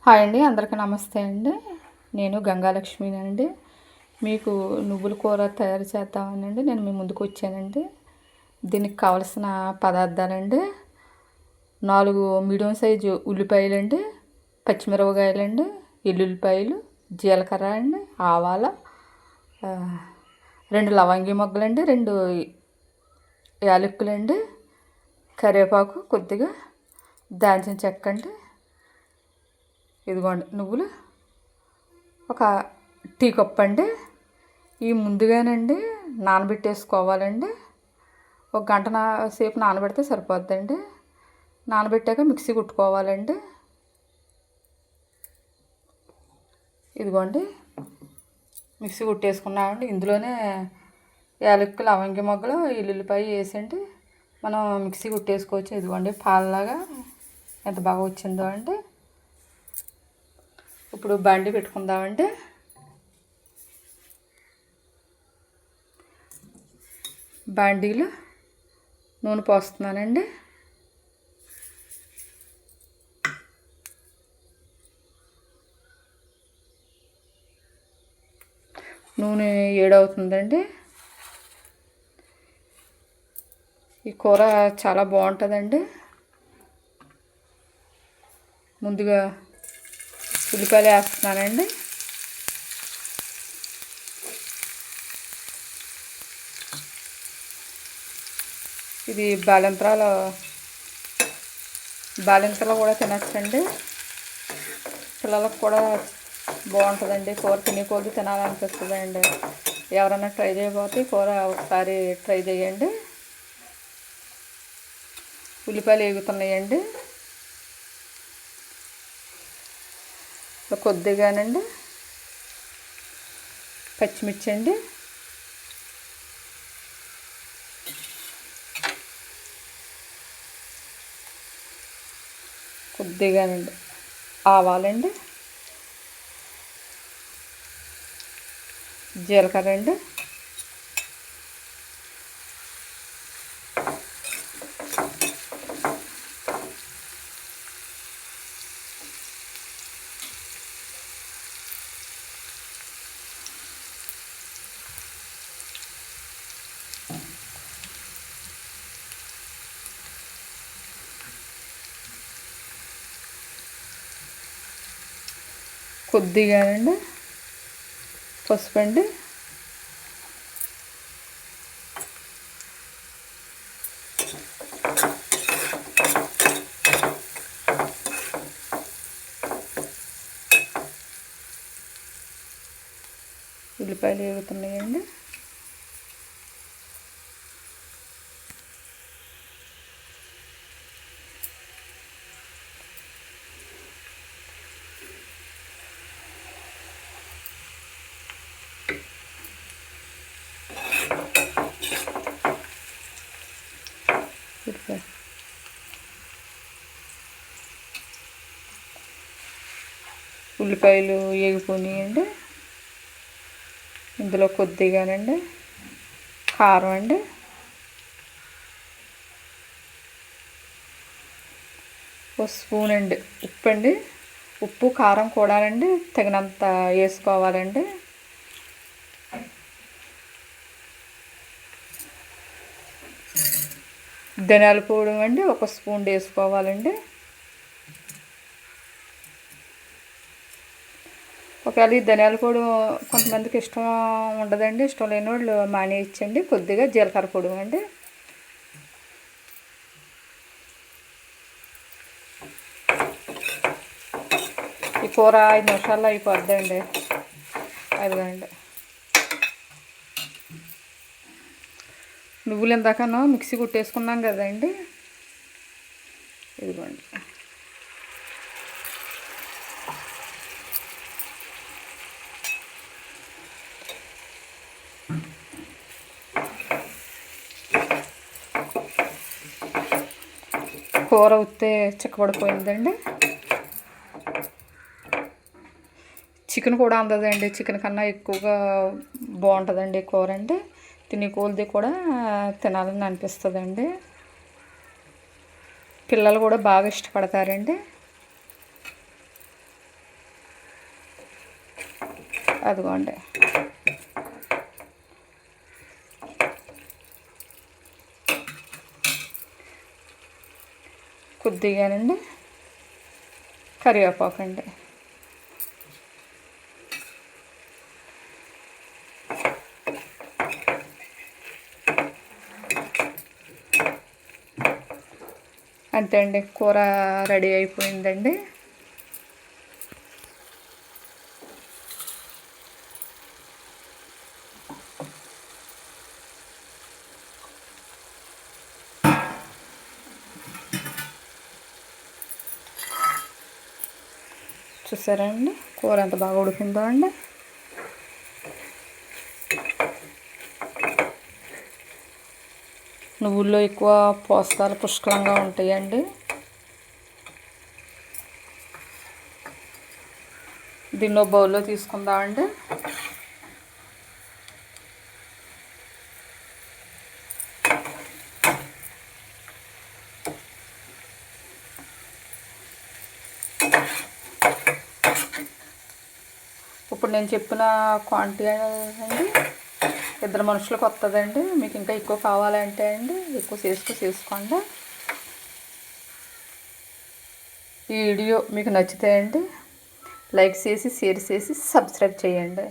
Hi అండి, అందరికీ నమస్తే అండి. నేను గంగాలక్ష్మినండి. మీకు నువ్వుల కూర తయారు చేద్దామనండి నేను మీ ముందుకు వచ్చానండి. దీనికి కావలసిన పదార్థాలండి: 4 మీడియం సైజు ఉల్లిపాయలండి, పచ్చిమిరపకాయలండి, ఎల్లుల్లిపాయలు, జీలకర్ర అండి, ఆవాల, 2 లవంగి మొగ్గలండి, 2 యాలక్కులండి, కరివేపాకు కొద్దిగా, దాల్చిన చెక్క అండి. ఇదిగోండి నువ్వులు ఒక టీ కప్ అండి. ఈ ముందుగానండి నానబెట్టేసుకోవాలండి. ఒక గంట సేపు నానబెడితే సరిపోద్దండి. నానబెట్టాక మిక్సీ కుట్టుకోవాలండి. ఇదిగోండి మిక్సీ కుట్టేసుకున్నామండి. ఇందులోనే యాలక్కు, లవంగి మొగ్గలు, ఎల్లుల్లిపాయ వేసండి మనం మిక్సీ కుట్టేసుకోవచ్చు. ఇదిగోండి పాలలాగా ఎంత బాగా వచ్చిందో అండి. ఇప్పుడు బండి పెట్టుకుందామండి. బండిలో నూనె పోస్తున్నానండి. నూనె ఏడవుతుందండి. ఈ కూర చాలా బాగుంటుందండి. ముందుగా ఉల్లిపాయలు వేస్తున్నానండి. ఇది బాలింతలో కూడా తినచ్చండి. పిల్లలకు కూడా బాగుంటుందండి. కూర తినే కొద్ది తినాలనిపిస్తుందండి. ఎవరైనా ట్రై చేయకపోతే కూర ఒకసారి ట్రై చేయండి. ఉల్లిపాయలు వేగుతున్నాయండి. కొద్దిగానండి పచ్చిమిర్చి అండి, కొద్దిగానండి ఆవాలండి, జీలకర్ర అండి, కొద్దిగానండి పసుపు అండి, ఉల్లిపాయలు వేగుతున్నాయండి. ఉల్లిపాయలు వేగిపోయినాయండి. ఇందులో కొద్దిగానండి కారం అండి, ఒక స్పూన్ అండి ఉప్పు అండి. ఉప్పు కారం కూడానండి తగినంత వేసుకోవాలండి. ధనియాల పొడి అండి ఒక స్పూన్ వేసుకోవాలండి. ఒకవేళ ఈ ధనియాల పొడి కొంతమందికి ఇష్టం ఉండదండి. ఇష్టం లేని వాళ్ళు మానేయచ్చండి. కొద్దిగా జీలకర్ర పొడి అండి. ఈ కూర 5 నిమిషాల్లో అయిపోద్దండి. అదిగోండి నువ్వులు ఇందాకనో మిక్సీ కుట్టేసుకున్నాం కదండి. ఇదిగోండి కూర ఉత్తే చిక్కబడిపోయిందండి. చికెన్ కూడా అందదండి. చికెన్ కన్నా ఎక్కువగా బాగుంటుందండి కూర అండి. తినే కొలది కూడా తినాలని అనిపిస్తుందండి. పిల్లలు కూడా బాగా ఇష్టపడతారండి. అదిగోండి. కొద్దిగానండి కరివేపాకు అండి. అంతే అండి, కూర రెడీ అయిపోయిందండి. చూసారా అండి కూర ఎంత బాగా ఉడికిందో అండి. నువ్వుల్లో ఎక్కువ పోషకాలు పుష్కలంగా ఉంటాయండి. దీనిలో బౌల్లో తీసుకుందామండి. ఇప్పుడు నేను చెప్పిన క్వాంటిటీ అండి 2 మనుషులకు వస్తుందండి. మీకు ఇంకా ఎక్కువ కావాలంటే అండి ఎక్కువ చేసుకోండి. ఈ వీడియో మీకు నచ్చితే అండి లైక్ చేసి, షేర్ చేసి, సబ్స్క్రైబ్ చేయండి.